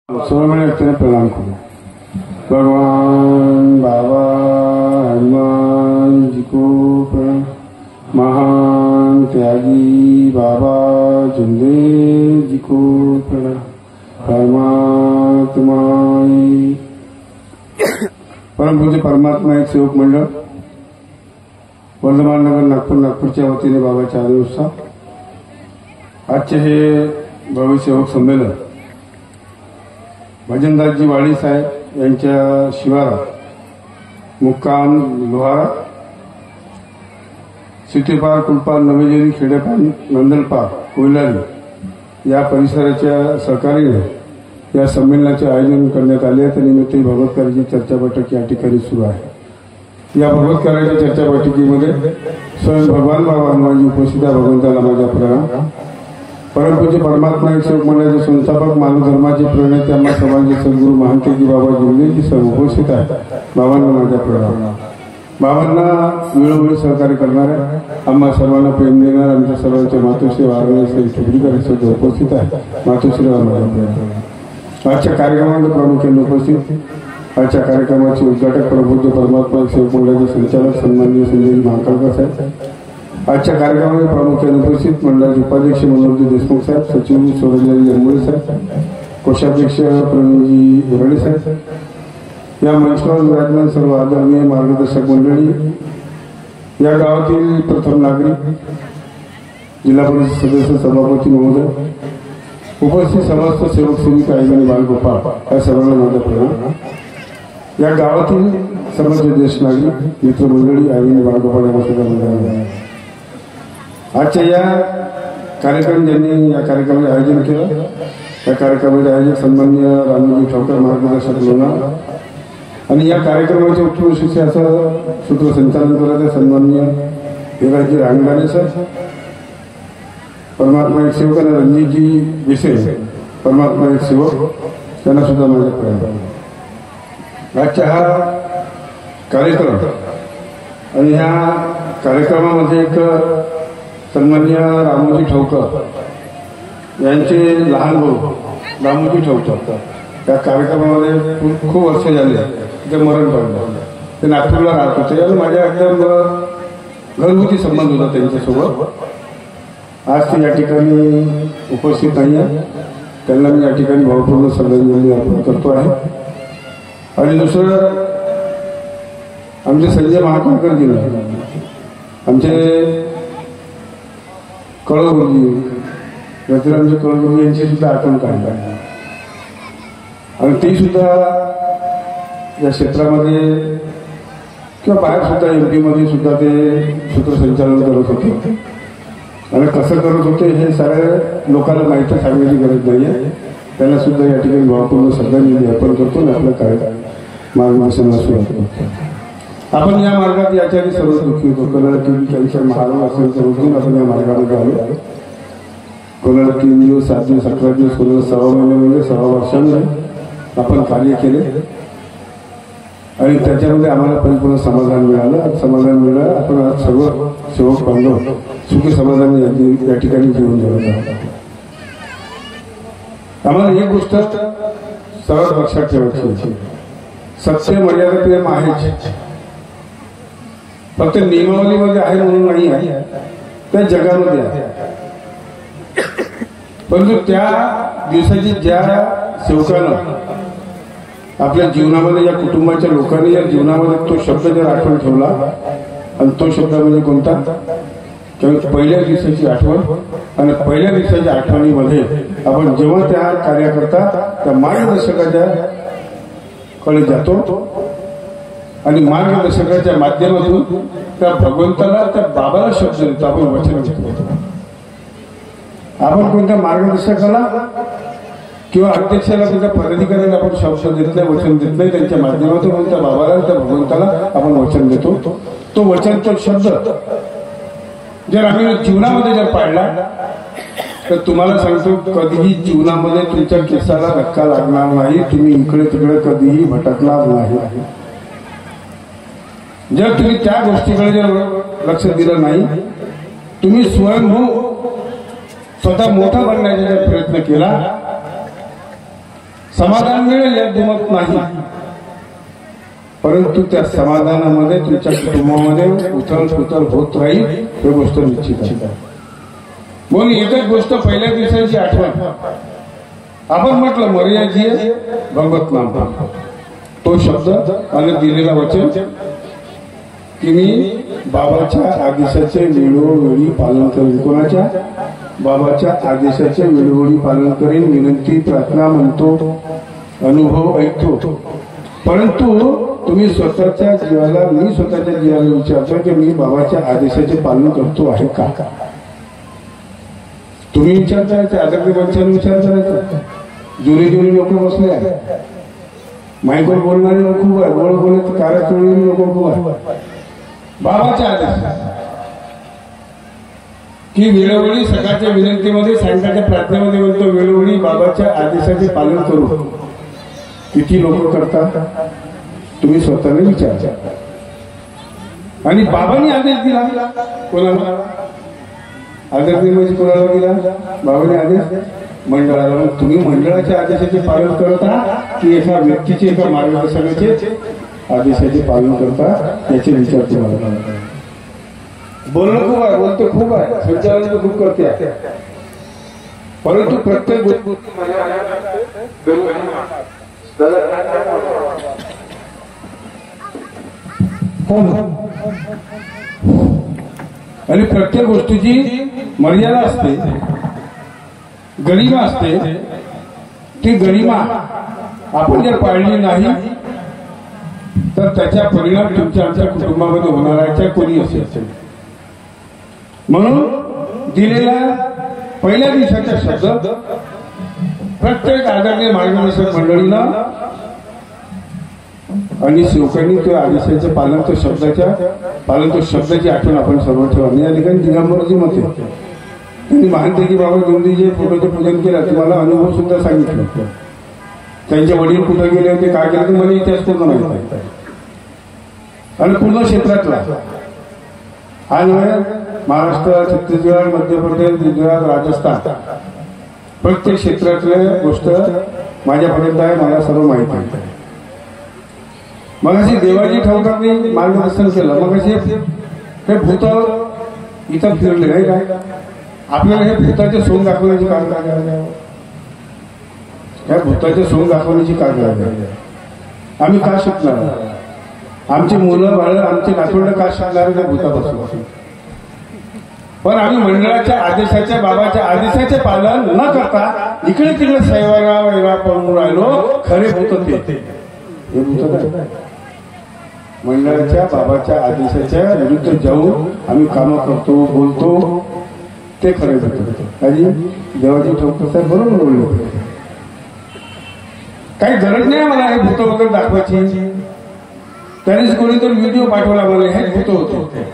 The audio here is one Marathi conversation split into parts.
सोमने प्रणाम करो। भगवान बाबा हनुमान जी को प्रणाम। महान त्यागी बाबा जुंदेव जी को प्रणाम। परमात्मा परम पूज्य परमात्मा एक सेवक मंडळ वर्धमान नगर नागपूरच्या वतीने बाबाच्या आदेशानुसार आजचे हे भव्य सेवक संमेलन भजनदासजी वाडी साहेब यांच्या शिवारात मुक्काम लोहारा सिटीपार कुलपार नवेजेरी खेडेपार नंदलपार कोयलारी या परिसराच्या सहकार्याने या संमेलनाचे आयोजन करण्यात आले आहे। त्यानिमित्त भगवतकाराची चर्चा बैठक या ठिकाणी सुरू आहे। या भगवतकाराच्या चर्चा बैठकीमध्ये स्वयं भगवान बाबा हनुमानजी उपस्थित आहे। भगवंताला माझा प्रणाम। परमपूज्य परमात्मा एक सेवक मंडळाचे संस्थापक मानव धर्माचे प्रणेते आम्हा समाजाचे सद्गुरू महंतजी बाबा जुंदेवजी सर्व उपस्थित आहे। बाबांना माझा प्रणाम। बाबांना वेळोवेळी सहकार्य करणाऱ्या आम्हा सर्वांना प्रेम देणाऱ्या आमच्या सर्वांच्या मातोश्री वारणे ठिबडीकर सुद्धा उपस्थित आहे। मातोश्री माझा प्रणाम। आजच्या कार्यक्रमामध्ये प्रामुख्याने उपस्थित आजच्या कार्यक्रमाचे उद्घाटक परमपूज्य परमात्मा एक सेवक मंडळाचे संचालक सन्माननीय संजय महाकाळकर साहेब। आजच्या कार्यक्रमामध्ये प्रामुख्याने उपस्थित मंडळाचे उपाध्यक्ष मनोहरजी देशमुख साहेब, सचिव सोरंजाजी अंबोळे साहेब, कोषाध्यक्ष प्रवीणजी हिरडे साहेब, या मंचावर विराजमान सर्व आदरणीय मार्गदर्शक मंडळी, या गावातील प्रथम नागरिक, जिल्हा परिषद सदस्य सभापती महोदय, उपस्थित समस्त सेवक सेविका आणि बालगोपाळ या सर्वांना माझा प्रणाम। या गावातील सर्व ज्येष्ठ नागरिक मित्रमंडळी आणि बालगोपाळ यांना सुद्धा मंडळी आजच्या या कार्यक्रम ज्यांनी या कार्यक्रमाचे आयोजन केलं त्या कार्यक्रमाचे आयोजक सन्माननीय रामजी ठाकर मार्गदर्शक लोणार आणि या कार्यक्रमाचे मुख्य विशेष असं सूत्रसंचालन करत सन्माननीय हेराजी रांगडाने सर, परमात्मा एक सेवक आणि रणजितजी विशेष परमात्मा एक सेवक त्यांना सुद्धा माझ्या प्रयत्न। आजच्या हा कार्यक्रम आणि ह्या कार्यक्रमामध्ये एक सन्माननीय रामोजी ठोकर यांचे लहान भाऊ रामोजी ठोकर या कार्यक्रमामध्ये खूप वर्ष झाले ते मरण पावले। ते नागपूरला राहत होते आणि माझ्या एकदम घरगुती संबंध होता त्यांच्यासोबत। आज ते या ठिकाणी उपस्थित नाही आहे, त्यांना मी या ठिकाणी भावपूर्ण श्रद्धांजली अर्पण करतो आहे। आणि दुसरं आमचे संजय महाकाळकर जी आमचे कळगुरुजी रतिरामजी कळगुरुजी यांची सुद्धा आठवण काढली आणि ती सुद्धा या क्षेत्रामध्ये किंवा बाहेर सुद्धा MP मध्ये सुद्धा ते सूत्रसंचालन करत होते आणि कसं करत होते हे साऱ्या लोकांना माहिती सांगण्याची गरज नाही आहे। त्यांना सुद्धा या ठिकाणी भावपूर्ण श्रद्धांजली अर्पण करतो आणि आपलं कार्य मार्गदर्शनाला सुरुवात करतो। आपण या मार्गात याच्याने सर्व दुःखी होतो। कोणाला टीबी कॅन्सर महारोग असेल तर उठून आपण या मार्गामध्ये आलो। कोणाला 3 दिवस 7 दिवस 18 दिवस कोणाला 6 महिन्यामध्ये 6 वर्षांमध्ये आपण कार्य केले आणि त्याच्यामध्ये आम्हाला परिपूर्ण समाधान मिळालं। समाधान मिळालं आपण आज सर्व सेवक बांधव सुखी समाधान या ठिकाणी जीवन जगत आहोत। आम्हाला एक गोष्ट सर्वात लक्षात ठेवायची, सत्य मर्यादा प्रेम आहेच, फक्त नियमावलीमध्ये आहे म्हणून नाही आहे, त्या जगामध्ये आहे। परंतु त्या दिवसाची ज्या सेवकानं आपल्या जीवनामध्ये या कुटुंबाच्या लोकांनी या जीवनामध्ये तो शब्द जर आठवण ठेवला आणि तो शब्द म्हणजे कोणता, पहिल्या दिवसाची आठवण। आणि पहिल्या दिवसाच्या आठवणीमध्ये आपण जेव्हा त्या कार्याकरता त्या मार्गदर्शकाच्या कडे जातो आणि मार्गदर्शकाच्या माध्यमातून त्या भगवंताला त्या बाबाला शब्द देतो, आपण वचन देतो। आपण कोणत्या मार्गदर्शकाला किंवा अध्यक्षाला कोणत्या पदाधिकाऱ्याला आपण शब्द देत नाही, वचन देत नाही, त्यांच्या माध्यमातून त्या बाबाला त्या भगवंताला आपण वचन देतो। तो वचन तो शब्द जर आम्ही जीवनामध्ये जर पाळला तर तुम्हाला सांगतो कधीही जीवनामध्ये तुमच्या केसाला धक्का लागणार नाही, तुम्ही इकडे तिकडे कधीही भटकणार नाही। जर तुम्ही त्या गोष्टीकडे जर लक्ष दिलं नाही, तुम्ही स्वयंभू स्वतः मोठा बनण्याचा प्रयत्न केला, समाधान मिळेल यात दुमत नाही, परंतु त्या समाधानामध्ये तुमच्या कुटुंबामध्ये उथल पुथल होत राहील ही गोष्ट निश्चित आहे. म्हणून एकच गोष्ट पहिल्या दिवसाची आठवण. आपण म्हटलं मर्याजी भगवत नाम, तो शब्द आणि दिलेला वचन की मी बाबाच्या आदेशाचे वेळोवेळी पालन करेन. कोणाच्या? बाबाच्या आदेशाचे वेळोवेळी पालन करेन. विनंती प्रार्थना म्हणतो, अनुभव ऐकतो, परंतु तुम्ही स्वतःच्या जीवाला, मी स्वतःच्या जीवाला विचारतो की मी बाबाच्या आदेशाचे पालन करतो आहे का? तुम्ही विचार करायचा, आदरणीय पंचांनी विचार करायचा. जुने जुने लोक बसले आहे, माईकवर बोलणारे लोक खूप आहे, गोळ बोलत कार्याचोळी लोक खूप आहे. बाबाच्या आदेश की वेळोवेळी सकाळच्या विनंतीमध्ये, सायंकाळच्या प्रार्थनेमध्ये म्हणतो वेळोवेळी बाबाच्या आदेशाचे पालन करू. किती लोक करतात तुम्ही स्वतःने विचार. आणि बाबांनी आदेश दिला कोणाला? आदरणीय म्हणजे कोणाला दिला? बाबांनी आदेश मंडळाला. मग तुम्ही मंडळाच्या आदेशाचे पालन करता की एका व्यक्तीचे, एका मार्गदर्शकाचे आदेशाचे पालन करता याचे विचार तुम्हाला. बोलणं खूप आहे, बोलतो खूप आहे, संचालन खूप करते, परंतु प्रत्येक आणि प्रत्येक गोष्टीची मर्यादा असते, गरिमा असते. ती गरिमा आपण जर पाळली नाही तर त्याचा परिणाम तुमच्या आमच्या कुटुंबामध्ये होणार आहे, कोणी असेल. म्हणून दिलेला पहिल्या दिवसाचा शब्द प्रत्येक आदरणीय मार्गदर्शक मंडळीला आणि सेवकांनी तो आदेशाचे पालन, तो शब्दाची आठवण आपण सर्व ठेवा. या ठिकाणी दिगंबरजी मते त्यांनी महानतेजी बाबा गोंदीचे फोटोचे पूजन केलं, तुम्हाला अनुभव सुद्धा सांगितलं. त्यांचे वडील कुठे गेले होते, काय केलं, मला इतिहास पूर्ण माहिती आहे. आणि पूर्ण क्षेत्रातला हा नव्हे, महाराष्ट्र, छत्तीसगड, मध्य प्रदेश, गुजरात, राजस्थान, प्रत्येक क्षेत्रातल्या गोष्ट माझ्यापर्यंत आहे, मला सर्व माहिती आहे. मग अशी देवाजी ठाऊकांनी मार्गदर्शन केलं. मग असे हे भूत इथं फिरले नाही काय, आपल्याला हे भूताचे सोंग दाखवण्याची काय करायला, ह्या भूताचे सोंग दाखवण्याची काय करायला आम्ही का शिकणार? आमची मुलं बाळ, आमचे नातवंड का शिकणार त्या भूतापासून? पण आम्ही मंडळाच्या आदेशाच्या, बाबाच्या आदेशाचे पालन न करता इकडे तिकडे सैवारा वैरा पळून राहिलो. खरे भूत ते हे भूत काय? मंडळाच्या बाबाच्या आदेशाच्या विरुद्ध जाऊन आम्ही कामं करतो, बोलतो, ते खरे भूत. आणि देवाजी ठाऊकर साहेब बरोबर बोलले, काही गरज नाही मला हे भूत वगैरे दाखवायची. त्यानेच कोणीतरी व्हिडिओ पाठवला मला, हे भूत होते.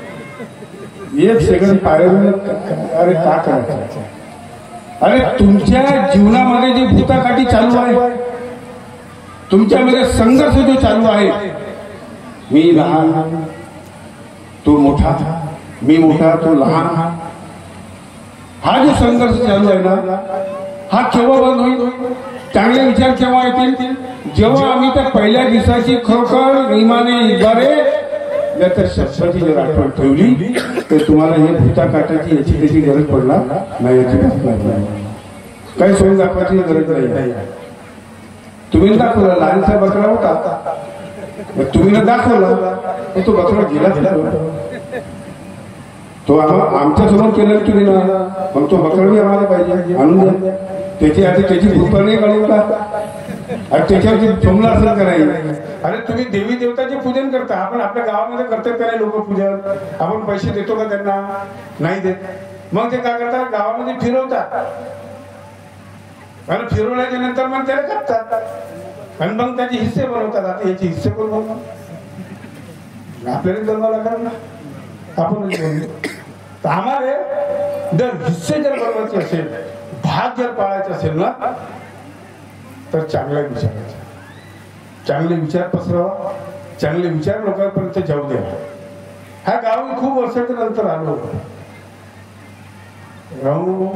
एक सेकंड पाहिलं, अरे का करायचं? अरे तुमच्या जीवनामध्ये जी भूताकाठी चालू आहे, तुमच्यामध्ये संघर्ष जो चालू आहे, मी लहान तो मोठा, मी मोठा तो लहान, हा जो संघर्ष चालू आहे ना, हा केव्हा बंद होईल? चांगले विचार केव्हा येतील? जेव्हा आम्ही त्या पहिल्या दिवसाची खरोखर नियमाने इद्वारे त्या शब्दाची जर आठवण ठेवली तर तुम्हाला हे भूता काटाची याची त्याची गरज पडणार नाही. काही सोयी दाखवायची गरज नाही. तुम्ही दाखवला लहानसा बकरा होता, तुम्ही न दाखवला तो बकरा गेला. तो आमच्या समोर केलं तुम्ही ना, मग तो बकरा बी आम्हाला पाहिजे, आणून द्या. त्याची आधी त्याची भूत नाही काढून का, आणि त्याच्यावरती जमला असेल का नाही? अरे तुम्ही देवी देवताचे पूजन करता, आपण आपल्या गावामध्ये करतात का नाही लोक पूजन? आपण पैसे देतो का त्यांना? नाही देत. मग ते काय करतात, गावामध्ये फिरवतात, आणि फिरवल्याच्या नंतर मग त्याला कापतात, आणि मग त्याचे हिस्से बनवतात. आता याचे हिस्से कोण बनवणार? आपल्याला बनवावं लागणार ना, आपणच बनवू. तर आम्हाला जर हिस्से जर बनवायचे असेल, भाग जर पाळायचे असेल ना, तर चांगला विचारायचा, चांगले विचार पसरवा, चांगले विचार लोकांपर्यंत जाऊ द्या. हा गाव खूप वर्षाच्या नंतर आलो. राहू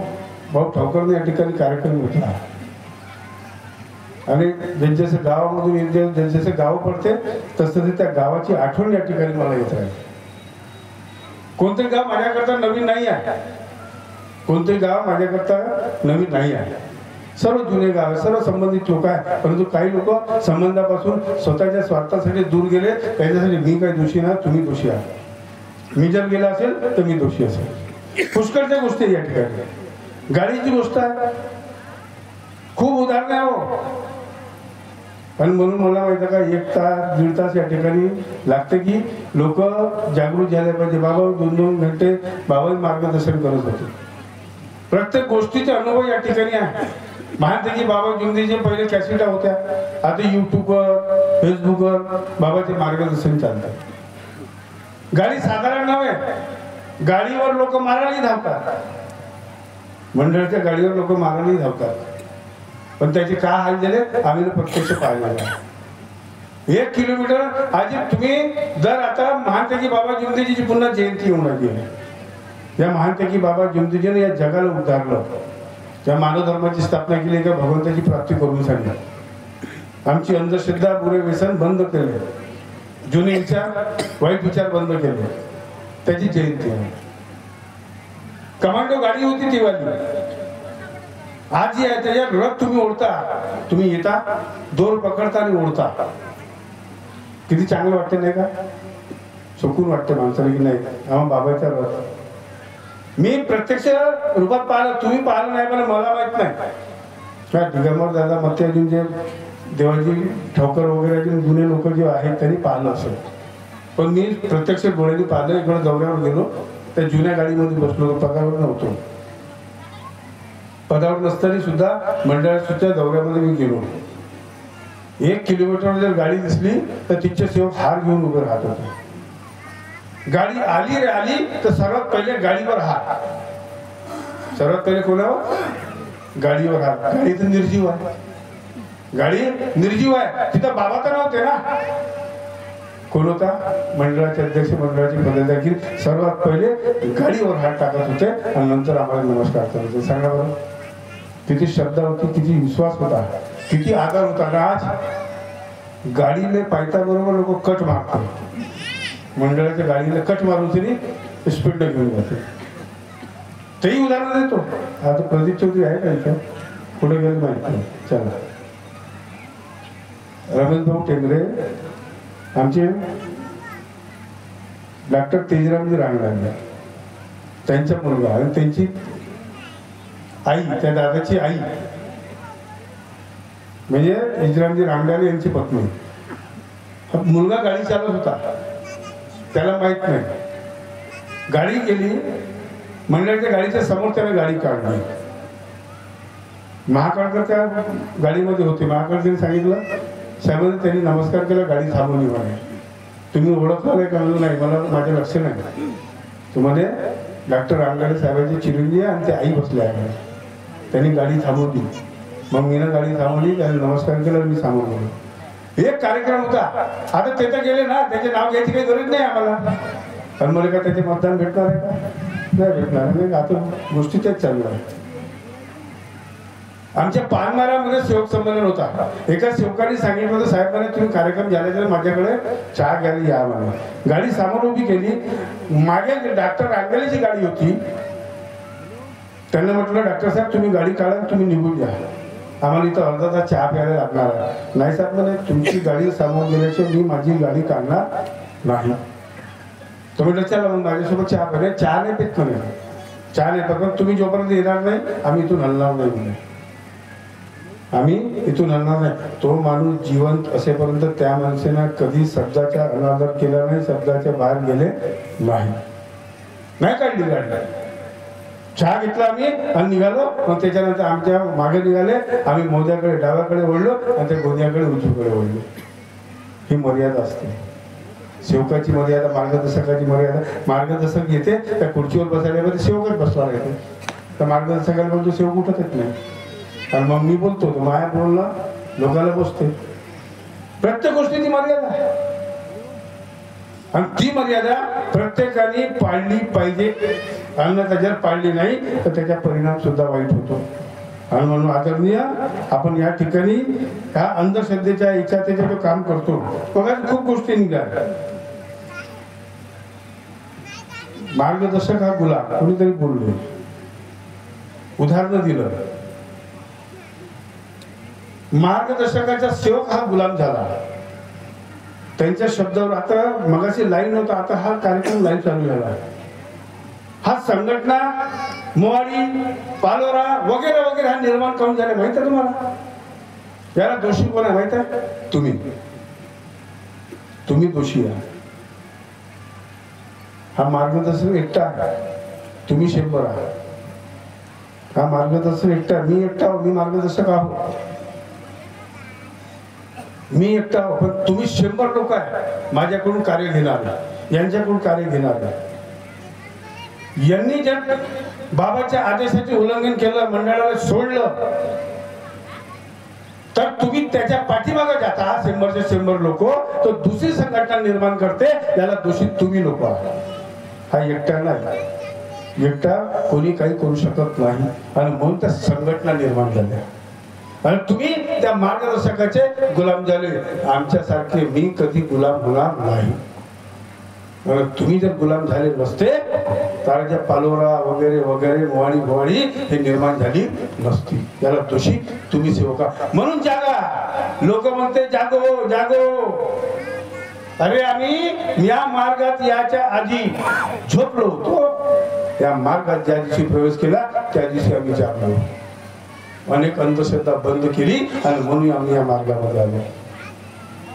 भाऊ ठावकरने या ठिकाणी कार्यक्रम घेतला. आणि जसजसं गावामधून येते जसजसं गाव पडते तसं त्या गावाची आठवण या ठिकाणी मला येत राहील. कोणतंही गाव माझ्याकरता नवीन नाही आहे, कोणतंही गाव माझ्याकरता नवीन नाही आहे. सर्व जुने गाव सर्व संबंधित लोक आहेत, परंतु काही लोक संबंधापासून स्वतःच्या स्वार्थासाठी दूर गेले. त्याच्यासाठी मी काही दोषी नाही, तुम्ही दोषी आहात. मी जर गेला असेल तर मी दोषी असेल. पुष्कळच्या गोष्टी या ठिकाणी. गाडीची गोष्ट आहे, खूप उदाहरण आहे हो. आणि म्हणून मला माहिती का 1 तास 1.5 तास या ठिकाणी लागते की लोक जागृत झाले पाहिजे. बाबा 2-2 घंटे बाबा मार्गदर्शन करत होते. प्रत्येक गोष्टीचे अनुभव या ठिकाणी आहे. महानतेजी बाबा जुंदीचे पहिले कॅसेटा होत्या, आता युट्यूबवर फेसबुकवर बाबाचे मार्गदर्शन चालतात. गाडी साधारण नव्हे, गाडीवर लोक मारायला धावतात. मंडळाच्या गाडीवर लोक मारायला धावतात, पण त्याचे काय हाल झाले आम्ही प्रत्यक्ष पाहिलेलं आहे. 1 किलोमीटर आज तुम्ही जर आता महानतेजी बाबा जुंदीजीची पुन्हा जयंती होऊन राहिली आहे. या महानतेजी बाबा जुंदीजीने या जगाला उद्धारलं, त्या मानव धर्माची स्थापना केली, का भगवंताची प्राप्ती करून सांगितलं. आमची अंधश्रद्धा बुरे व्यसन बंद केले, जुने विचार वाईट विचार बंद केले. त्याची जयंती आहे. कमांडो गाडी होती ती वाली, आज जी आहे त्याच्यात रथ तुम्ही ओढता, तुम्ही येता दोर पकडता आणि ओढता. किती चांगलं वाटते नाही का? सुकून वाटते माणसाला की नाही हा बाबाचा रथ. मी प्रत्यक्ष रूपात पाहिलं, तुम्ही पाहिलं नाही, मला माहित नाही काय. दिगंबर दादा मते अजून जे देवाजी ठोकर वगैरे अजून जुने लोक जे आहेत त्यांनी पाहिलं असेल, पण मी प्रत्यक्ष डोळ्यांनी पाहिलं. इकडे दौऱ्यावर गेलो, त्या जुन्या गाडीमध्ये बसलो, पदावर नव्हतो. पदावर नसताना सुद्धा मंडळाच्या दौऱ्यामध्ये मी गेलो. 1 किलोमीटर जर गाडी दिसली तर तिचे सेवक हार घेऊन उभे राहत होते. गाडी आली रे आली तर सर्वात पहिले गाडीवर हार. सर्वात पहिले कोणावर? गाडीवर हार. गाडी तर निर्जीव आहे, गाडी निर्जीव आहे. तिथं बाबा तर नव्हते ना. कोण होता? मंडळाचे अध्यक्ष, मंडळाचे पदाधिकारी सर्वात पहिले गाडीवर हात टाकत होते आणि नंतर आम्हाला नमस्कार करत होते. सांगा बरं, किती श्रद्धा होती, किती विश्वास होता, किती आदर होता. ना आज गाडीने पायता बरोबर लोक कट मारतात. मंडळाच्या गाडीला कट मारून तरी स्पीड घेऊन जाते. तेही उदाहरण देतो. आता प्रदीप चौधरी आहे का इथं? पुढे गेलं माहिती. चला, रमेश भाऊ टेंगरे आमचे डॉक्टर तेजरामजी रांगडाले त्यांचा मुलगा आणि त्यांची आई, त्या दादाची आई म्हणजे तेजरामजी रांगडाले यांची पत्नी. मुलगा गाडी चालवत होता, त्याला माहित नाही. गाडी गेली, मंडळाच्या गाडीच्या समोर त्याने गाडी काढली. महाकाळकर त्या गाडीमध्ये होते. महाकाळजीने सांगितलं, साहेबांनी त्यांनी नमस्कार केला, गाडी थांबवली. म्हणे तुम्ही ओळखलं का? नाही, मला माझ्या लक्ष नाही. तुम्हाला डॉक्टर रांगडाले साहेबांची चिरंजी आहे आणि ते आई बसले आहे. त्यांनी गाडी थांबवली. मग मीनं गाडी थांबवली, त्याने नमस्कार केला, मी समोर गेलो. एक कार्यक्रम होता. आता ते तर गेले ना, त्याचे नाव घ्यायची काही गरज नाही आम्हाला. पण मला का त्याचे मतदान भेटणार आहे का? नाही भेटणार. आता गोष्टी तेच चालणार. आमच्या पानमारामध्ये सेवक संमेलन होता. एका सेवकाने सांगितलं होतं, साहेब म्हणे तुम्ही कार्यक्रम झाल्याच्या माझ्याकडे चहा घ्यायला या म्हणे. गाडी समोर उभी केली. मागे डॉक्टर रांगडालेची गाडी होती. त्यांना म्हटलं, डॉक्टर साहेब तुम्ही गाडी काढा, तुम्ही निघून द्या, आम्हाला इथं अर्धा तास चहा प्यायला लागणार आहे. नाही साहेब म्हणे, तुमची गाडी समोर गेल्याशिवाय मी माझी गाडी काढणार नाही. तो म्हटलं चला मग माझ्यासोबत चहा प्या. चहा नाही पेत म्हणे, चहा नाही पेत, तुम्ही जोपर्यंत येणार नाही आम्ही इथून हलणार नाही म्हणे. आम्ही इथून हलणार नाही. तो माणूस जिवंत असेपर्यंत त्या माणसानं कधी शब्दाचा अनादर केला नाही, शब्दाच्या बाहेर गेले नाही काढली गाडी. चहा घेतला आम्ही आणि निघालो. मग त्याच्यानंतर आमच्या मागे निघाले. आम्ही मोद्याकडे डाव्याकडे वळलो आणि त्या गोंद्याकडे उजवीकडे वळलो. ही मर्यादा असते, सेवकाची मर्यादा, मार्गदर्शकाची मर्यादा. मार्गदर्शक येते त्या खुर्चीवर बसायला, सेवकच बसला येते. तर मार्गदर्शकाला बोलतो सेवक उठत येत नाही. आणि मग मी बोलतो, माया बोलला लोकांना बसते. प्रत्येक गोष्टीची मर्यादा आहे आणि ती मर्यादा प्रत्येकाने पाळली पाहिजे. अन्यथा जर पाळली नाही तर त्याचा परिणाम सुद्धा वाईट होतो. आणि म्हणून आदरणीय आपण या ठिकाणी ह्या अंधश्रद्धेच्या इच्छातेचे जो काम करतो बघा खूप गोष्टी निघाल्या. मार्गदर्शक हा गुलाम कोणीतरी बोलले, उदाहरण दिलं. मार्गदर्शकाचा सेवक हा गुलाम झाला त्यांच्या शब्दावर. आता मगाशी लाईन होता, आता हा कार्यक्रम लाईव्ह चालू झाला. हा संघटना मोवाडी पालोरा वगैरे वगैरे हा निर्माण करून झाले माहित आहे तुम्हाला. याला दोषी कोण आहे माहित आहे? तुम्ही दोषी आहे. हा मार्गदर्शक एकटा आहे, तुम्ही 100 आहात. हा मार्गदर्शक एकटा, मी एकटा, मी मार्गदर्शक आहो, मी एकटा. पण तुम्ही 100 लोक आहे माझ्याकडून कार्य घेणार, यांच्याकडून कार्य घेणार. यांनी जर बाबाच्या आदेशाचे उल्लंघन केलं, मंडळाला सोडलं, तर तुम्ही त्याच्या पाठीमागे जाता. 100 लोक तो दुसरी संघटना निर्माण करते, याला दोषी तुम्ही लोक आहात. हा एकटा नाही, एकटा कोणी काही करू शकत नाही. आणि म्हणून त्या संघटना निर्माण झाल्या आणि तुम्ही त्या मार्गदर्शकाचे गुलाम झाले. आमच्यासारखे मी कधी गुलाम होणार नाही. तुम्ही जर गुलाम झाले नसते तर जे पालोरा वगैरे वगैरे मोवाडी भोवाडी हे निर्माण झाली नसती. याला दोषी तुम्ही सेवका. म्हणून जागा. लोक म्हणते जागो जागो. अरे आम्ही या मार्गात याच्या आधी झोपलो होतो. या मार्गात ज्या दिवशी प्रवेश केला त्या दिवशी आम्ही जागलो. अनेक अंधश्रद्धा बंद केली आणि म्हणून आम्ही या मार्गामध्ये आलो.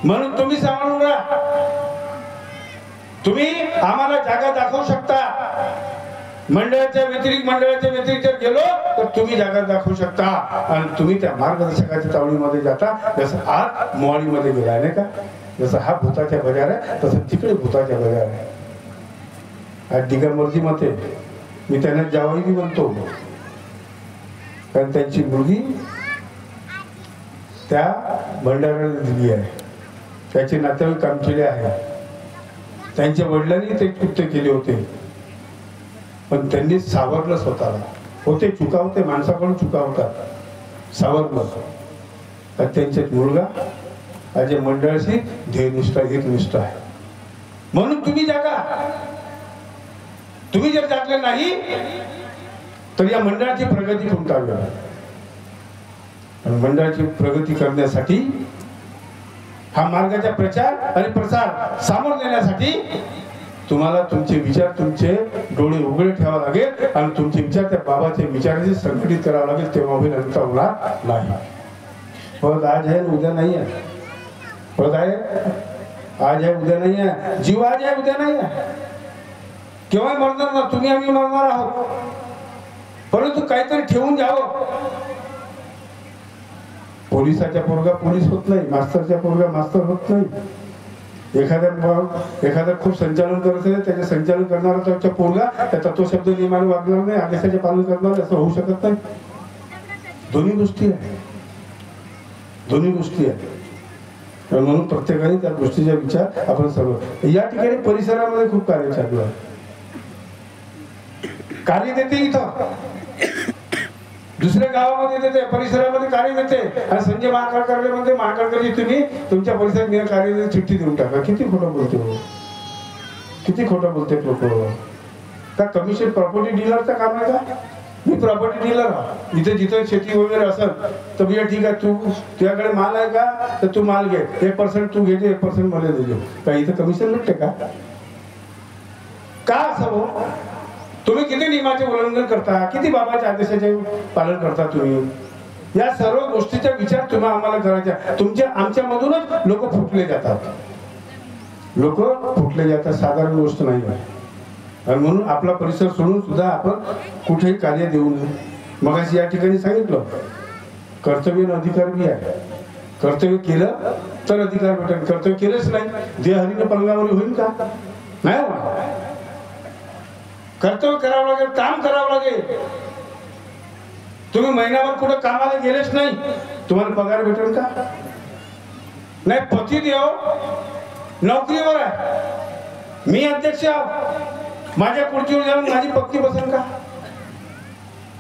म्हणून तुम्ही सांभाळून राहा. तुम्ही आम्हाला जागा दाखवू शकता. मंडळाच्या व्यतिरिक्त जर गेलो तर तुम्ही जागा दाखवू शकता. आणि तुम्ही त्या मार्गदर्शकाच्या चावडीमध्ये जाता. जसं आज मोवाडीमध्ये गेलाय नाही का, जसं हा भूताच्या बजार आहे तसं तिकडे भूताच्या बजार आहे. आज दिगंबरजी मते मी त्यांना जावई बी म्हणतो, कारण त्यांची मुलगी त्या भंडाऱ्याला दिली आहे. त्याचे नातेवाईक काम केले आहे. त्यांच्या वडिलांनी ते कृत्य केले होते, पण त्यांनी सावरलं स्वतःला. होते चुका होते, माणसाकडून चुका होतात, सावरलं. तर त्यांचे मुलगा आज मंडळाशी ध्येयनिष्ठा एकनिष्ठ आहे. म्हणून तुम्ही जागा. तुम्ही जर जागले नाही तर या मंडळाची प्रगती खुंटावी. आणि मंडळाची प्रगती करण्यासाठी हा मार्गाचा प्रचार आणि प्रसार सामोर देण्यासाठी तुम्हाला तुमचे विचार, तुमचे डोळे उघडे ठेवावे लागेल आणि तुमचे विचार त्या बाबाचे विचारांशी संघटित करावे लागेल. तेव्हा अभिनंदन होणार नाही. पद आज आहे उद्या नाही आहे. पद आहे आज आहे उद्या नाही आहे. जीव आज आहे उद्या नाही आहे. केव्हा मरणार ना, तुम्ही आम्ही मरणार आहोत. परंतु काहीतरी ठेवून जावं. पोलिसाच्या पोरगा पोलीस होत नाही, मास्तरच्या पोरगा मास्तर होत नाही. एखादा खूप संचालन करत आहे, त्याचे संचालन करणारा त्याच्या पोरगा त्या तत्वशब्द नियमाने वागणार नाही, आदेशाचे पालन करणार, असं होऊ शकत नाही. दोन्ही गोष्टी आहेत, दोन्ही गोष्टी आहेत. म्हणून प्रत्येकाने त्या गोष्टीचा विचार आपण सर्व या ठिकाणी परिसरामध्ये खूप कार्य चालू आहे. कार्य देते इथं, दुसऱ्या गावामध्ये देते, परिसरामध्ये कार्य देते. आणि संजय महाकाळकर म्हणते महाकाळकरजी तुम्ही तुमच्या परिसरात कार्य चिठ्ठी देऊन टाका. किती खोटं बोलते हो, किती खोटं बोलते लोक. का कमिशन प्रॉपर्टी डीलरचं काम आहे का? मी प्रॉपर्टी डीलर आहे. इथे जिथे शेती वगैरे असेल तर भैया ठीक आहे, तू तुझ्याकडे माल आहे का तर तू माल घे, 1% तू घेते 1% मला देतो. का इथं कमिशन भेटते का? का असं हो? तुम्ही किती नियमाचे उल्लंघन करता, किती बाबाच्या आदेशाचे पालन करता तुम्ही. या सर्व गोष्टीचा विचार तुम्ही आम्हाला करायचा. तुमच्या आमच्या मधूनच लोक फुटले जातात, लोक फुटले जातात. साधारण गोष्ट नाही आहे. आणि म्हणून आपला परिसर सोडून सुद्धा आपण कुठेही कार्य देऊ नये. मगाशी या ठिकाणी सांगितलं कर्तव्य अधिकार बी आहे. कर्तव्य केलं तर अधिकार भेटेल, कर्तव्य केलंच नाही देहहरीने पलंगावर होईल का? नाही होणार. कर्तव्य करावं लागेल, काम करावं लागेल. तुम्ही महिनाभर कुठं कामाला गेलेच नाही, तुम्हाला पगार भेटेल का? नाही. पतिदेव नोकरीवर आहे, मी अध्यक्ष आहो, माझ्या खुर्चीवर जाऊन माझी पत्नी बसेल का?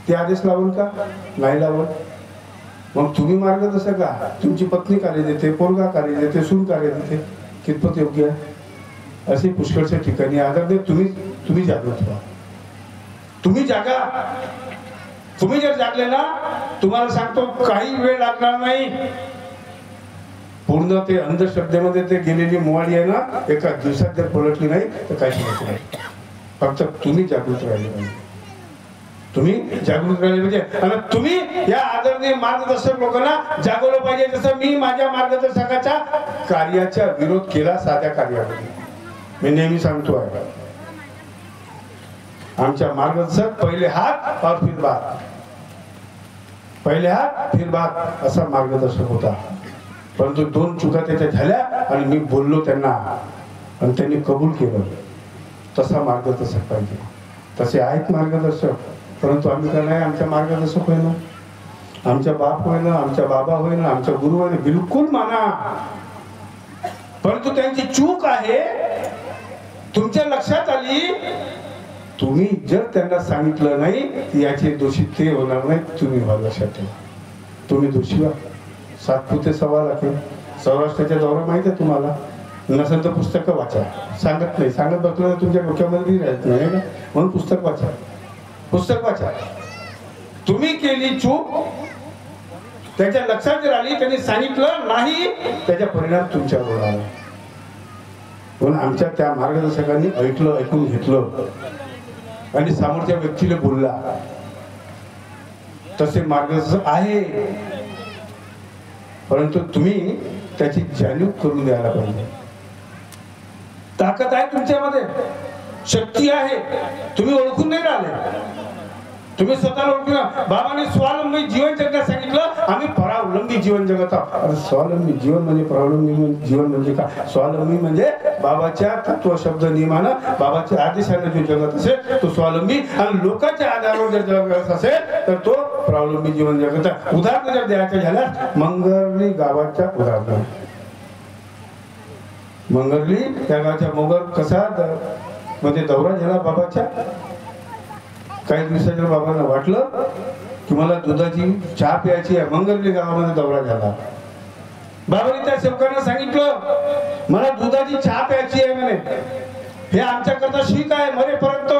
ते आदेश लावून का? नाही लावून. मग तुम्ही मार्गदर्शक का, तुमची पत्नी कार्य देते, पोरगा कार्य देते, सून कार्य देते, कितपत योग्य आहे? असे पुष्कळच्या ठिकाणी आदरणीय तुम्ही जागृत व्हा, तुम्ही जागा. तुम्ही जर जागले ना, तुम्हाला सांगतो काही वेळ लागणार नाही. पूर्ण ते अंधश्रद्धेमध्ये ते गेलेली मुवाडी आहे ना, एका दिवसात जर पलटली नाही तर काही समजत नाही. फक्त तुम्ही जागृत राहिले पाहिजे, तुम्ही जागृत राहिले पाहिजे. आणि तुम्ही या आदरणीय मार्गदर्शक लोकांना जागवलं पाहिजे. जसं मी माझ्या मार्गदर्शकाच्या कार्याचा विरोध केला साध्या कार्यामध्ये. मी नेहमी सांगतो आहे, आमच्या मार्गदर्शक पहिले हात और फिर बात, पहिले हात फिर बात असा मार्गदर्शक होता. परंतु 2 चुका त्याच्या झाल्या आणि मी बोललो त्यांना आणि त्यांनी कबूल केलं. तसा मार्गदर्शक पाहिजे. तसे आहेत मार्गदर्शक, परंतु आम्ही काय नाही, आमच्या मार्गदर्शक होईना, आमच्या बाप होईना, आमच्या बाबा होईना, आमच्या गुरु होईना, बिलकुल माना. परंतु त्यांची चूक आहे, तुमच्या लक्षात आली, तुम्ही जर त्यांना सांगितलं नाही याचे दोषी ते होणार नाही. तुम्ही लक्षात ठेवा, तुम्ही दोषी व्हा. 7 ते 1.25 लाख सौराष्ट्राच्या दौरा माहिती आहे तुम्हाला. नसेल तर पुस्तकं वाचा. सांगत नाही, सांगत बसलं तर तुमच्या डोक्यामध्ये राहत नाही ना, म्हणून पुस्तक वाचा, पुस्तक वाचा. तुम्ही केली चूक त्याच्या लक्षात जर आली, त्यांनी सांगितलं नाही, त्याचा परिणाम तुमच्यावर आला. म्हणून आमच्या त्या मार्गदर्शकांनी ऐकलं, ऐकून घेतलं आणि समोरच्या व्यक्तीला बोलला. तसे मार्गदर्शक आहे, परंतु तुम्ही त्याची जाणीव करून द्यायला पाहिजे. ताकद आहे तुमच्यामध्ये, शक्ती आहे, तुम्ही ओळखून नाही राहिले. तुम्ही स्वतःला ओळखून. बाबांनी स्वावलंबी जीवन जगण्यास सांगितलं, आम्ही परावलंबी जीवन जगत आहोत. अरे स्वावलंबी जीवन म्हणजे परावलंबी जीवन म्हणजे का? स्वावलंबी म्हणजे बाबाच्या तत्व शब्द नियमानं, बाबाच्या आदेशाने जो जगत असेल तो स्वावलंबी, आणि लोकांच्या आधारावर जर जगत असेल तर तो परावलंबी जीवन जगत आहे. उदाहरण जर द्यायचं झाल्यास मंगरली गावाच्या उदाहरण. मंगरली त्या गावाच्या मोगर कसा म्हणजे दौरा झाला बाबाच्या. काही दिवसाच्या बाबांना वाटलं की मला दुधाची चहा प्यायची आहे. मंगरली गावामध्ये दौरा झाला. बाबांनी त्या सेवकांना सांगितलं, मला दुधाची चहा प्यायची आहे म्हणे. हे आमच्याकरता शीख आहे, मरेपर्यंत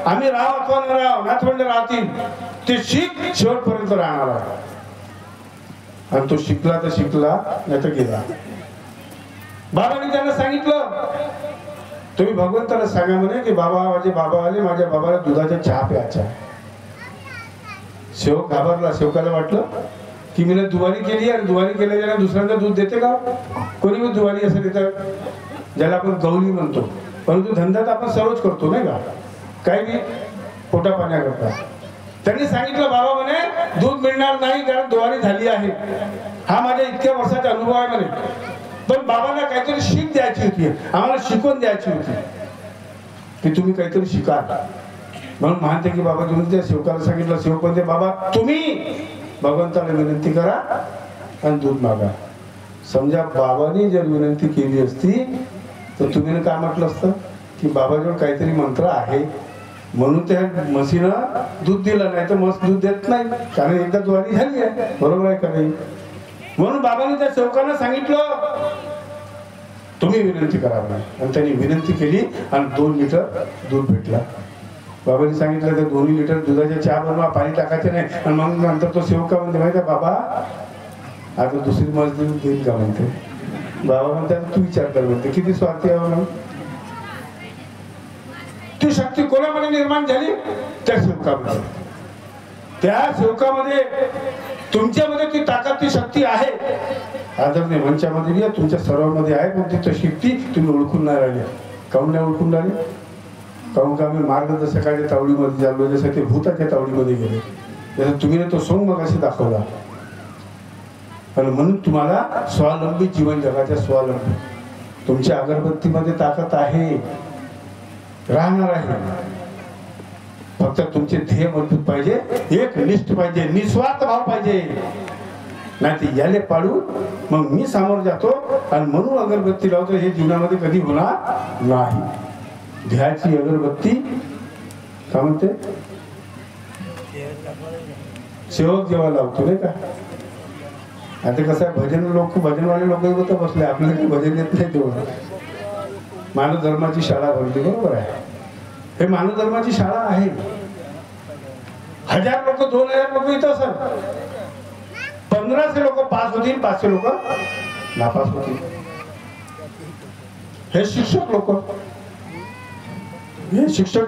आम्ही राहावं अथवा न राहावं, नातवंड राहतील, ते शीख शेवटपर्यंत राहणार आहे. आणि तो शिकला तर शिकला, नाही तर गेला. बाबांनी त्यांना सांगितलं, तुम्ही भगवंताला सांगा म्हणे की बाबा, माझे बाबा आले, माझ्या बाबाला दुधाचा चहा प्यायचा. सेवक घाबरला. सेवकाला वाटलं की मी दुवारी केली आणि दुवारी केल्याच्या दुसऱ्यांदा दूध देते का? कोणी मी दुवारी असं देतं, ज्याला आपण गवली म्हणतो. परंतु धंदा तर आपण सर्वच करतो नाही का, काही बी पोटा पाण्याकरता. त्यांनी सांगितलं, बाबा म्हणे दूध मिळणार नाही कारण दुवारी झाली आहे. हा माझ्या इतक्या वर्षाचा अनुभव आहे म्हणे. पण बाबांना काहीतरी शिक द्यायची होती, आम्हाला शिकवून द्यायची होती की तुम्ही काहीतरी शिका. म्हणून मानते की बाबा तुम्ही त्या सेवकाला सांगितलं. सेवक म्हणते, बाबा तुम्ही भगवंताला विनंती करा आणि दूध मागा. समजा बाबांनी जर विनंती केली असती तर तुम्ही काय म्हटलं असतं की बाबाजवळ काहीतरी मंत्र आहे म्हणून त्या म्हशीनं दूध दिलं, नाही तर म्हस दूध देत नाही, कारण एकदा द्वारी झाली आहे. बरोबर आहे का नाही? म्हणून बाबांनी त्या सेवकांना सांगितलं तुम्ही विनंती करा नाही. आणि त्यांनी विनंती केली आणि 2 लिटर दूध भेटला. बाबांनी सांगितलं तर 2 लिटर दुधाच्या चहा बनवा, पाणी टाकायचे नाही. आणि मग नंतर तो सेवका म्हणते, माहिती आहे बाबा आता दुसरी म्हस दूध देईल का म्हणते. बाबा म्हणतात तू विचार कर म्हणते, किती स्वार्थी आहे म्हणून. ती शक्ती कोणामध्ये निर्माण झाली? त्या सेवकामध्ये. त्या सेवकामध्ये, तुमच्यामध्ये ती ताकद, ती शक्ती आहे. आदरणीय मंचामध्ये या तुमच्या सर्वांमध्ये आहे, पण ती शक्ती तुम्ही ओळखून नाही राहिले. काहून नाही ओळखून राहिले? काहून का आम्ही मार्गदर्शकाच्या तावडीमध्ये चाललो, जसं ते भूताच्या तावडीमध्ये गेले. जसं तुम्ही तो सोंग मगाशी दाखवला. आणि म्हणून तुम्हाला स्वावलंबी जीवन जगाच्या स्वावलंबी, तुमच्या अगरबत्तीमध्ये ताकद आहे, राहणार आहे. फक्त तुमचे ध्येय मजबूत पाहिजे, एक निष्ठ पाहिजे, निस्वार्थ भाव पाहिजे. नाही ते याले पाडू मग मी सामोर जातो आणि म्हणून अगरबत्ती लावतो, हे जीवनामध्ये कधी होणार नाही. ध्येयाची अगरबत्ती काय म्हणते, सेवक जेव्हा लावतो नाही का, आता कसं आहे, भजनवाले लोक होतं बसले, आपल्याला काही भजन येत नाही तेवढं. मानव धर्माची शाळा भरली, बरोबर आहे. हे मानव धर्माची शाळा आहे. 1000 लोक 2000 लोक इथं असत, 1500 लोक पास होतील, 500 लोक नापास होतील. हे शिक्षक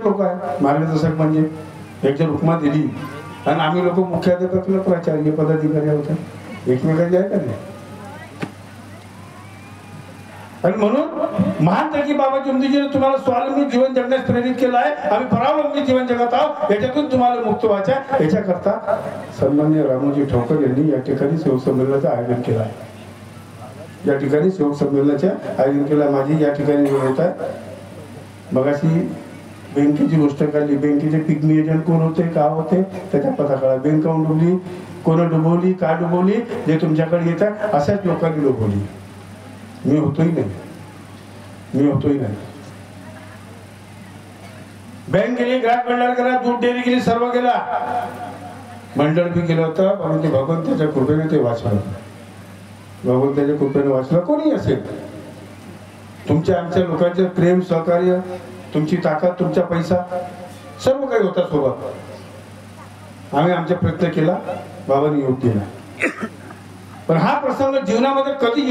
लोक आहे. मार्गदर्शक म्हणजे एक जर उपमा दिली आणि आम्ही लोक मुख्याध्यापक प्राचार्य पदाधिकारी होते, एकमेकांचे आहे का नाही. आणि म्हणून महान त्यागी बाबा चिमणीजीने तुम्हाला स्वावलंबी जीवन जगण्यास प्रेरित केलं आहे. आम्ही परावलंबी जीवन जगत आहोत, याच्यातून तुम्हाला मुक्त व्हायचं. याच्याकरता सन्माननीय रामोजी ठोकर यांनी या ठिकाणी सेवक संमेलनाचं आयोजन केलं आहे. माझी या ठिकाणी होत आहे. मगाशी बँकेची गोष्ट काढली. बँकेचे पिग्मी एजंट कोण होते, का होते, त्याच्या पता काढा. बँक काऊन डुबली, कोण डुबवली, का डुबवली, जे तुमच्याकडे येत आहे अशाच लोकांनी डुबवली. मी होतोही नाही. बँक गेली, ग्राहक मंडळ गेला, दूध डेअरी गेली, सर्व गेला. मंडळ बी गेलं होतं, परंतु भगवंताच्या कृपेने ते वाचलं. भगवंताच्या कृपेने वाचलं. कोणी असेल, तुमच्या आमच्या लोकांचे प्रेम, सहकार्य, तुमची ताकद, तुमचा पैसा, सर्व काही होता सोबत. आम्ही आमचा प्रयत्न केला, बाबांनी योग दिला. पण हा प्रसंग जीवनामध्ये कधी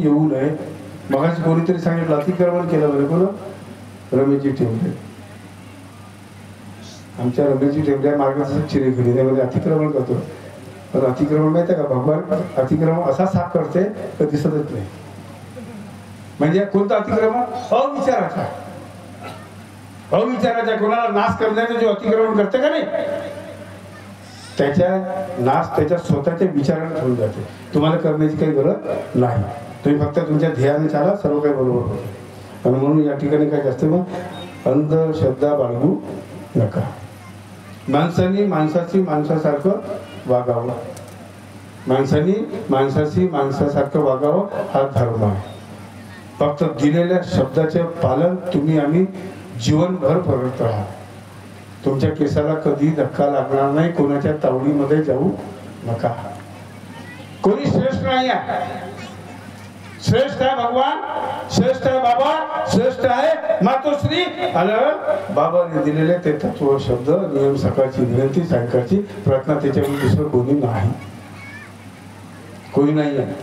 येऊ नये. मगाशी कोणीतरी सांगितलं अतिक्रमण केलं बरं. कोण? रमेशजी टेंबले. आमच्या रमेशजी टेंबले मार्गदर्शक चिरेखडी, त्यामध्ये अतिक्रमण करतो. पण अतिक्रमण माहिती आहे का, भगवान अतिक्रमण असा साफ करते तर दिसतच नाही. म्हणजे कोणतं अतिक्रमण? अविचाराच्या कोणाला नाश करण्याचं जे अतिक्रमण करते का नाही, त्याच्या नाश त्याच्या स्वतःच्या विचाराने होऊन जाते. तुम्हाला करण्याची काही गरज नाही. तुम्ही फक्त तुमच्या ध्येयाने चाला, सर्व काही बरोबर होते. आणि म्हणून या ठिकाणी काय जास्त मग अंधश्रद्धा बाळगू नका. माणसांनी माणसाची माणसासारखं वागावं. माणसासारखं वागावं हा धर्म आहे. फक्त दिलेल्या शब्दाचे पालन तुम्ही आम्ही जीवनभर करत राहा. तुमच्या केसाला कधी धक्का लागणार नाही. कोणाच्या तावडीमध्ये जाऊ नका. कोणी श्रेष्ठ नाही आहे. श्रेष्ठ आहे भगवान, श्रेष्ठ आहे बाबा, श्रेष्ठ आहे मातोश्री. आणि बाबाने दिलेले ते तत्व शब्द, नियम, सकाळची विनंती, सायंकाळची प्रार्थना, त्याच्यावर दुसरं कोणी नाही आहे.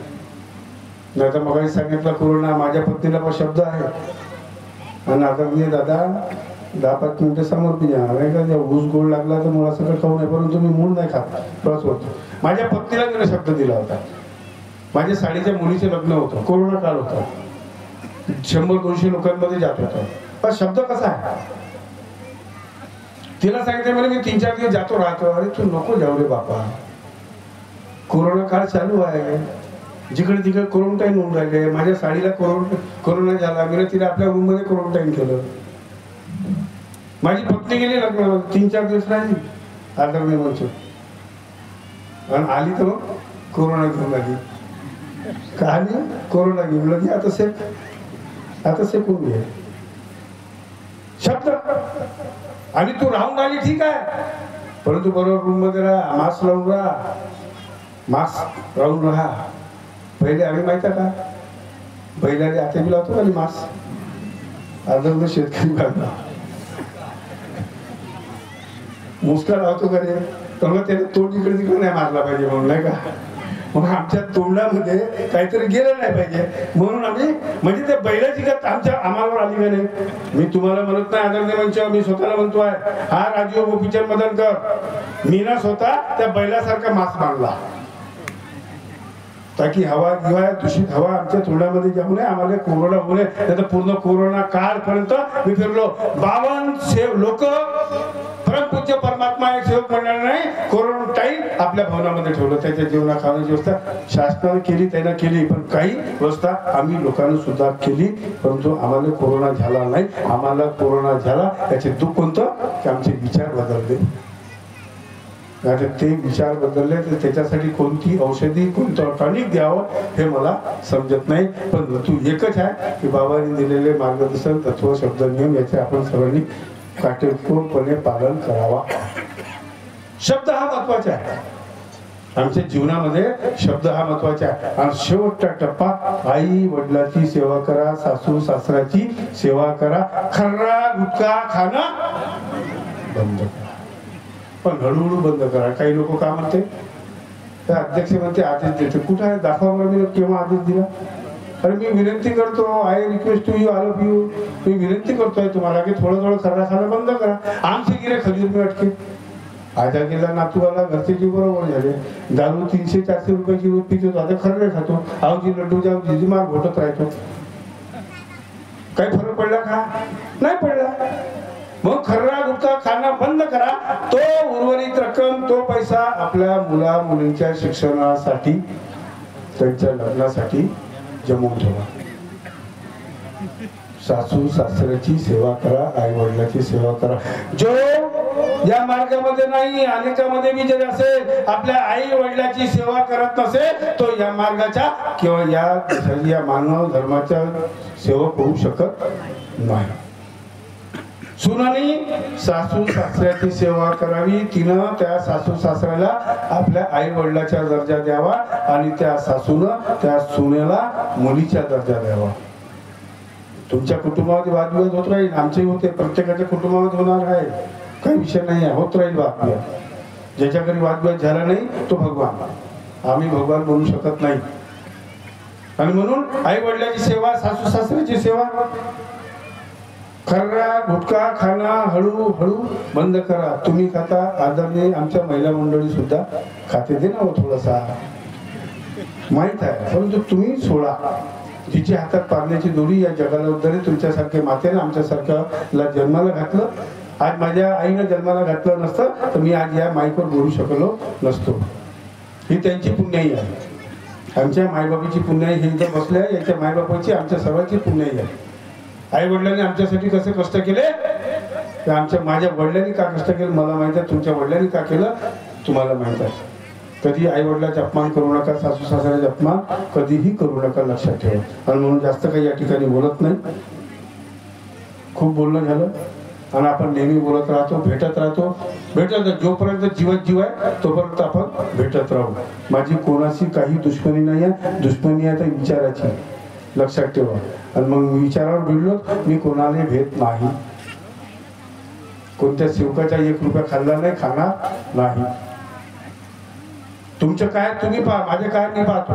नाही तर मग सांगितलं कोरोना, माझ्या पत्नीला पण शब्द आहे. आणि आता मी दादा 10-5 मिनिटं समोर बी जाणार आहे का, ऊस गोड लागला तर मुळा सगळं खाऊ नये, परंतु मी मूळ नाही खात, बस होतो. माझ्या पत्नीला मी शब्द दिला होता. माझ्या साडीच्या मुलीचे लग्न होतं, कोरोना काळ होता, 100-200 लोकांमध्ये जात होता. पण शब्द कसा आहे, तिला सांगितलं मला मी 3-4 दिवस जातो राहतो. अरे तू नको जाऊ रे बापा, कोरोना काळ चालू आहे, जिकडे तिकडे क्वारंटाईन होऊन राहिले. माझ्या साडीला कोरोना झाला, मी तिला आपल्या रूम मध्ये क्वारंटाईन केलं. माझी पत्नी गेली लग्न, 3-4 दिवस राहिली आदरणे म्हणतो, आणि आली तर मग कोरोना घेऊन आली. का आली? कोरोना घेऊन आली. आता सेकून घे शब्द. आणि तू राहून आली ठीक आहे, परंतु बरोबर रूम मध्ये राहा, मास्क लावून राहा, मास्क राहून राहा. पहिले आम्ही माहिती का, बैलाने आता बी लावतो आणि मास्क आदर शेतकरी बांधला मुस्का लावतो का रे, तर मग त्याला तोंड इकडे तिकडे नाही मारला पाहिजे म्हणून, नाही का. मग आमच्या तोंडामध्ये काहीतरी गेलं नाही पाहिजे म्हणून आम्ही, म्हणजे त्या बैलाची गत आम्हाला आली का नाही. मी तुम्हाला म्हणत नाही आदरणीय मंच, मी स्वतःला म्हणतोय, हा राजीव गोपीचंद मदनकर मी ना स्वतः त्या बैलासारखा मास्क बांधला, ताकी हवा दूषित हवा आमच्या तोंडामध्ये जाऊ नये, आम्हाला कोरोना होऊ नये. नाही तर पूर्ण कोरोना काळपर्यंत मी फिरलो. 52 लोक परमपूज्य परमात्मा एक सेवक मंडळाने क्वारंटाईन आपल्या भवनामध्ये ठेवलं. त्याच्या जेवणा खाण्याची व्यवस्था शासनाने केली, त्यानं केली, पण काही व्यवस्था आम्ही लोकांनी सुद्धा केली, परंतु आम्हाला कोरोना झाला नाही. आम्हाला कोरोना झाला याचे दुःख कोणतं, की आमचे विचार बदलले. ते विचार बदलले तर त्याच्यासाठी कोणती औषधी, कोणतं टॉनिक द्यावं हे मला समजत नाही. पण तू एकच आहे की बाबांनी दिलेले मार्गदर्शन, तत्व, शब्द, नियम याचे आपण सर्वांनी काटेकोरपणे पालन करावा. शब्द हा महत्वाचा आहे. आमच्या जीवनामध्ये शब्द हा महत्वाचा आहे. आणि शेवटचा टप्पा, आई वडिलाची सेवा करा, सासू सासऱ्याची सेवा करा, खर्रा गुटखा खाणं बंद करा. पण हळूहळू बंद करा. काही लोक काय म्हणते, त्या अध्यक्ष म्हणते आदेश देते. कुठं आहे दाखवा बरं, मी केव्हा आदेश दिला? अरे मी विनंती करतो, I request to you all of you, मी विनंती करतोय तुम्हाला की थोडं थोडं खर्रा खाणं बंद करा. आमचे गिरे खजूर मी अटके. आजा गेला नातूला घरचे जीव बरोबर झाले. दारू 300-400 रुपयाची रोज पितो, आता खर्रे खातो. आवजी लड्डू जाऊ जिजी मार घोटत राहतो. काही फरक पडला का? नाही पडला. मग खर्रा गुटखा खाणं बंद करा. तो उर्वरित रक्कम, तो पैसा आपल्या मुला मुलींच्या शिक्षणासाठी, त्यांच्या लग्नासाठी जमवून ठेवा. सासू सासऱ्याची सेवा करा, आई वडिलाची सेवा करा. जो या मार्गामध्ये नाही, अनेकामध्ये मी जर असेल, आपल्या आई वडिलाची सेवा करत नसेल, तो या मार्गाच्या किंवा या मानव धर्माच्या सेवक होऊ शकत नाही. सुनानी सासू सासऱ्याची सेवा करावी. तिनं त्या सासू सासऱ्याला आपल्या आई वडिलाचा दर्जा द्यावा आणि त्या सासूनं त्या सुनेला मुलीचा दर्जा द्यावा. तुमच्या कुटुंबामध्ये वादविवाद होत राहील, आमचेही होते, प्रत्येकाच्या कुटुंबामध्ये होणार आहे, काही विषय नाही आहे, होत राहील वादविवाद. ज्याच्या घरी वादविवाद झाला नाही तो भगवान, आम्ही भगवान बनू शकत नाही. आणि म्हणून आई वडिलाची सेवा, सासू सासऱ्याची सेवा, खर्रा गुटखा खाणं हळूहळू बंद करा. तुम्ही खाता, आदरणीय आमच्या महिला मंडळी सुद्धा खाते दे ना थोडासा, माहित आहे, परंतु तुम्ही सोडा. जिची हातात पारण्याची दोरी या जगाला उद्धरे. तुमच्यासारखे मातेने आमच्यासारख्याला जन्माला घातलं. आज माझ्या आईनं जन्माला घातलं नसतं तर मी आज या माईकवर बोलू शकलो नसतो. ही त्यांची पुण्याई आहे, आमच्या मायबापाची पुण्याई. हे इथं बसले आहे, याच्या मायबापाची, आमच्या सर्वांची पुण्याई आहे. आई वडिलांनी आमच्यासाठी कसे कष्ट केले, माझ्या वडिलांनी का कष्ट केलं मला माहित आहे, तुमच्या वडिलांनी का केलं तुम्हाला माहित आहे. कधी आई वडिलाचा अपमान करू नका, सासू सासऱ्याचा अपमान कधीही करू नका, लक्षात ठेवा. आणि म्हणून जास्त काही या ठिकाणी बोलत नाही. खूप बोलणं झालं आणि आपण नेहमी बोलत राहतो, भेटत राहतो. जोपर्यंत जीवात जीव आहे तोपर्यंत आपण भेटत राहू. माझी कोणाशी काही दुश्मनी नाही आहे. दुश्मनी आहे तर विचाराची, लक्षात ठेवा. आणि मग विचारावर भिडलो, मी कोणाला भेट नाही. कोणत्या सेवकाचा 1 रुपया खाल्ला नाही, खाणार नाही. तुमचं काय तुम्ही पहा, माझे काय मी पाहतो.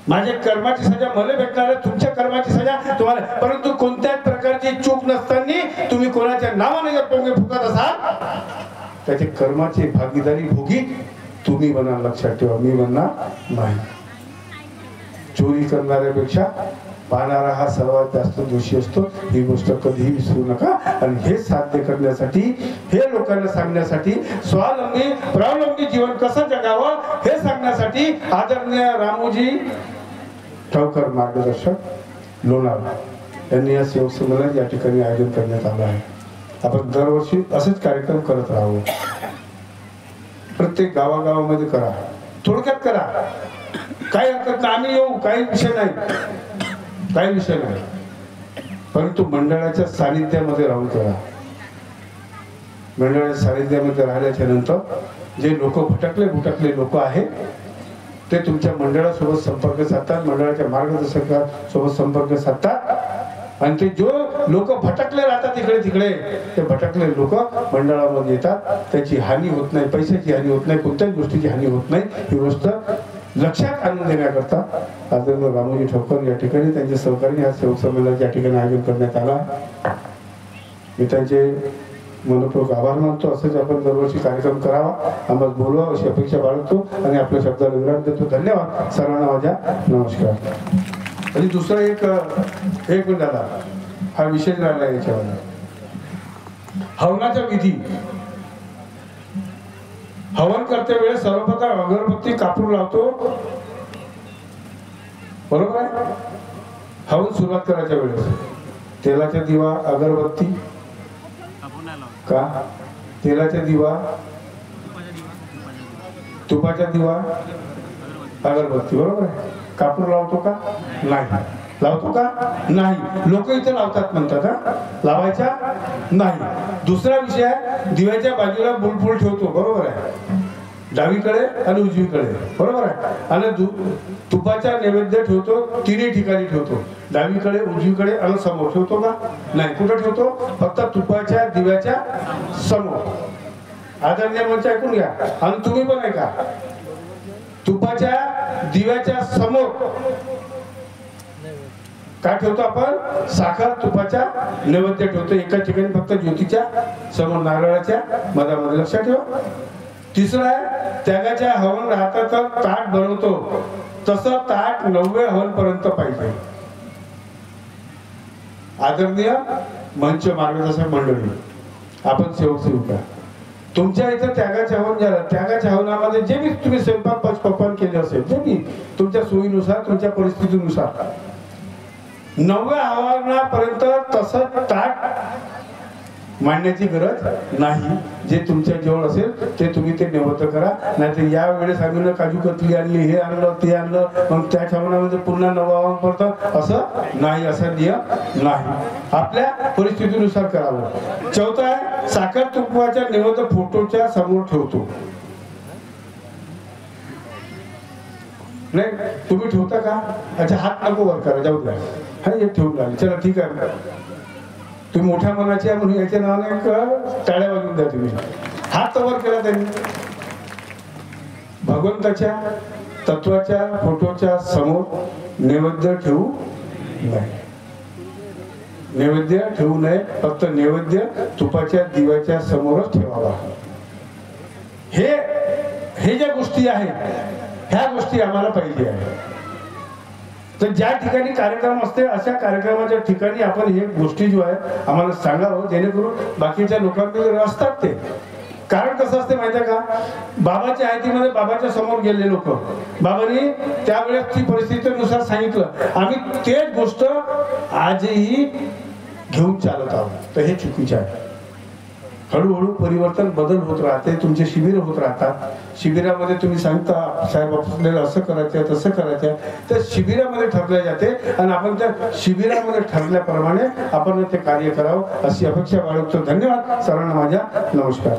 माझ्या कर्माची सजा मला भेटणार आहे, तुमच्या कर्माची सजा तुम्हाला. परंतु कोणत्याच प्रकारची चूक नसताना तुम्ही कोणाच्या नावाने जर पोंगे फुकत असाल, त्याचे कर्माची भागीदारी भोगी तुम्ही बना, लक्षात ठेवा, मी बनणार नाही. चोरी करणाऱ्यापेक्षा पाहणारा हा सर्वात जास्त दोषी असतो. ही गोष्ट कधीही विसरू नका. आणि हे साध्य करण्यासाठी, हे लोकांना सांगण्यासाठी, स्वावलंबी स्वावलंबी जीवन कसं जगावं हे सांगण्यासाठी आदरणीय रामोजी ठावकर मार्गदर्शक लोणावळा यांनी या सेवक संमेलन या ठिकाणी आयोजन करण्यात आलं आहे. आपण दरवर्षी असेच कार्यक्रम करत राहू. प्रत्येक गावागावामध्ये करा, थोडक्यात करा, काही हरकत नाही. आम्ही येऊ, काही विषय नाही, परंतु मंडळाच्या सानिध्यामध्ये राहून करा. मंडळाच्या सानिध्यामध्ये राहिल्याच्या नंतर जे लोक भटकले लोक आहेत ते तुमच्या मंडळासोबत संपर्क साधतात, मंडळाच्या मार्गदर्शकासोबत संपर्क साधतात. आणि ते जो लोक भटकले राहतात तिकडे ते भटकले लोक मंडळामध्ये येतात. त्याची हानी होत नाही, पैशाची हानी होत नाही, कोणत्याच गोष्टीची हानी होत नाही. ही गोष्ट लक्षात आणून देण्याकरता आदरणीय रामोजी ठावकर या ठिकाणी त्यांच्या सहकार्याने या सेवक संमेलनाचे या ठिकाणी आयोजन करण्यात आला. मी त्यांचे मनपूर्वक आभार मानतो. असंच आपण दरवर्षी कार्यक्रम करावा, आम्हाला बोलवा अशी अपेक्षा बाळगतो आणि आपल्या शब्दाला विराम देतो. धन्यवाद सर्वांना, माझ्या नमस्कार. आणि दुसरा एक मिनिट झाला, हा विषय राहिला याच्यावर, हवनाच्या विधी. हवन करते वेळेस सर्वप्रथम अगरबत्ती कापूर लावतो, बरोबर आहे. हवन सुरुवात करायच्या वेळेस तेलाचा दिवा, अगरबत्ती का, तेलाचा दिवा, तुपाचा दिवा, अगरबत्ती, बरोबर आहे. कापूर लावतो का? नाही. लावतो का? नाही. लोक इथे लावतात म्हणतात, हा लावायचा नाही. दुसरा विषय आहे, दिव्याच्या बाजूला बुलबुल ठेवतो, बरोबर आहे. डावीकडे आणि उजवीकडे, बरोबर आहे. आणि तुपाचा नैवेद्य ठेवतो तिन्ही ठिकाणी ठेवतो, डावीकडे उजवीकडे आणि समोर ठेवतो का नाही? कुठं ठेवतो? फक्त तुपाच्या दिव्याच्या समोर. आदरणीय मंच ऐकून घ्या आणि तुम्ही पण ऐका. तुपाच्या दिव्याच्या समोर काय ठेवतो आपण? साखर तुपाच्या नैवेद्य ठेवतो. एका ठिकाणी फक्त ज्योतीच्या समोर नारळाच्या मधामध्ये. लक्षात ठेवा. तिसरं आहे त्यागाच्या हवन राहतं तर ताट बनवतो तसं ताट 9व्या हवन पर्यंत पाहिजे. आदरणीय मंच मार्गदर्शक मंडळी, आपण सेवक सेविका, तुमच्या इथं त्यागाच्या हवन झालं. त्यागाच्या हवनामध्ये जे मी तुम्ही स्वयंपाक पचपक्वान केले असेल, जे मी तुमच्या सोयीनुसार तुमच्या परिस्थितीनुसार 9व्या हवनापर्यंत तसं ताट मांडण्याची गरज नाही. जे तुमच्या जवळ असेल ते तुम्ही ते नैवेद्य करा. नाहीतर या वेळेस आम्ही काजू कतली आणली, हे आणलं ते आणलं, मग त्या हवनामध्ये पुन्हा 9वं हवन पडतं असं नाही. असा नियम नाही. आपल्या परिस्थितीनुसार करावं. चौथं आहे साखर तुपाच्या नैवेद्य फोटोच्या समोर ठेवतो. नाही तुम्ही ठेवता का? अच्छा, हात नको वर करा, जाऊ द्या. हा हे ठेवून लागले, चला ठीक आहे. तुम्ही मोठ्या मनाची आहे म्हणून याच्या नावाने टाळ्या वाजवून द्या. तुम्ही हात वर केला त्यांनी. भगवंताच्या तत्वाच्या फोटोच्या समोर नैवेद्य ठेवू नाही. नैवेद्य ठेवू नये. फक्त नैवेद्य तुपाच्या दिव्याच्या समोरच ठेवावा. हे ज्या गोष्टी आहेत ह्या गोष्टी आम्हाला पाहिजे आहे. तर ज्या ठिकाणी कार्यक्रम असते अशा कार्यक्रमाच्या ठिकाणी आपण हे गोष्टी जो आहे आम्हाला सांगावं, जेणेकरून बाकीच्या लोकांकडे असतात ते. कारण कसं असते माहिती आहे का? बाबाच्या आयतीमध्ये बाबाच्या समोर गेले लोक, बाबांनी त्यावेळेस ती परिस्थितीनुसार सांगितलं, आम्ही तेच गोष्ट आजही घेऊन चालत आहोत. तर हे चुकीचे आहे. हळूहळू परिवर्तन बदल होत राहते. तुमचे शिबिर होत राहतात. शिबिरामध्ये तुम्ही सांगता साहेब आपल्याला असं करायचं तसं करायचं, त्या शिबिरामध्ये ठरले जाते आणि आपण त्या शिबिरामध्ये ठरल्याप्रमाणे आपण ते कार्य करावं अशी अपेक्षा बाळगतो. धन्यवाद सर्वांना. माझ्या नमस्कार.